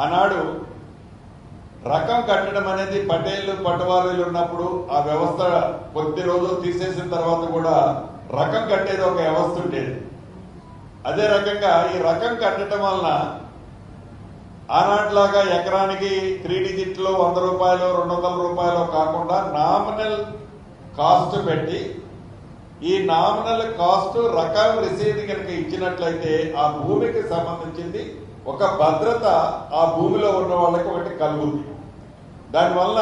ఆనాడు రకం కట్టడం అనేది పటేళ్లు పట్టువారీలు ఉన్నప్పుడు ఆ వ్యవస్థ కొద్ది రోజులు తీసేసిన తర్వాత కూడా రకం కట్టేది ఒక వ్యవస్థ ఉండేది. అదే రకంగా ఈ రకం కట్టడం వలన ఆనాటిలాగా ఎకరానికి 3 డిజిట్లో 100 రూపాయలు 200 రూపాయలు కాకుండా నామినల్ కాస్ట్ పెట్టి ఈ నామినల్ కాస్ట్ రకం రిసీవ్డ్ కనుక ఇచ్చినట్లయితే ఆ భూమికి సంబంధించింది ఒక భద్రత ఆ భూమిలో ఉన్న వాళ్ళకి ఒకటి కలుగుతుంది. దానివల్ల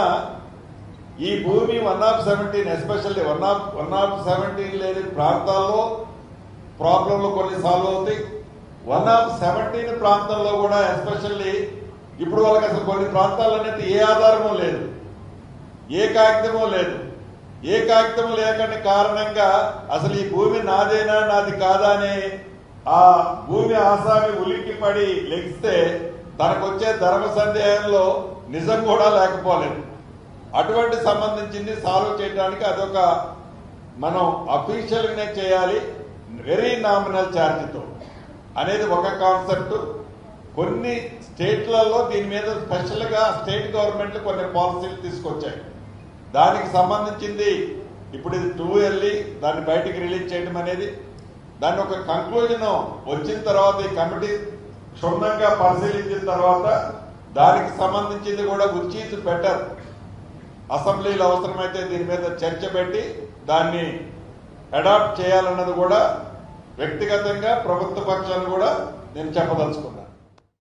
ఈ భూమి 1/17 ఎస్పెషల్లీ 1/17 లేని ప్రాంతాల్లో ప్రాబ్లంలు కొన్ని సాల్వ్ అవుతాయి. 1/17 ప్రాంతంలో కూడా ఎస్పెషల్లీ ఇప్పుడు వాళ్ళకి అసలు కొన్ని ప్రాంతాలు అనేది ఏ ఆధారమూ లేదు, ఏ కాగితమూ లేదు. ఏ కాగితం లేకుండా కారణంగా అసలు ఈ భూమి నాదేనా నాది కాదా అని ఆ భూమి ఆసామి ఉలిక్కిపడి లెగిస్తే తనకు వచ్చే ధర్మ సందేహంలో నిజం కూడా లేకపోలేదు. అటువంటి సంబంధించింది సాల్వ్ చేయడానికి అదొక మనం అఫీషియల్గానే చేయాలి, వెరీ నామినల్ ఛార్జ్తో అనేది ఒక కాన్సెప్ట్. కొన్ని స్టేట్లలో దీని మీద స్పెషల్గా స్టేట్ గవర్నమెంట్లు కొన్ని పాలసీలు తీసుకొచ్చాయి. దానికి సంబంధించింది ఇప్పుడు ఇది 2 వెళ్ళి దాన్ని బయటికి రిలీజ్ చేయడం అనేది, దాన్ని ఒక కంక్లూజన్ వచ్చిన తర్వాత ఈ కమిటీ క్షుణ్ణంగా పరిశీలించిన తర్వాత దానికి సంబంధించింది కూడా విచ్ ఈజ్ బెటర్ అసెంబ్లీలో అవసరమైతే దీని మీద చర్చ పెట్టి దాన్ని అడాప్ట్ చేయాలన్నది కూడా వ్యక్తిగతంగా ప్రభుత్వ పక్షాన్ని కూడా నేను చెప్పదలుచుకున్నాను.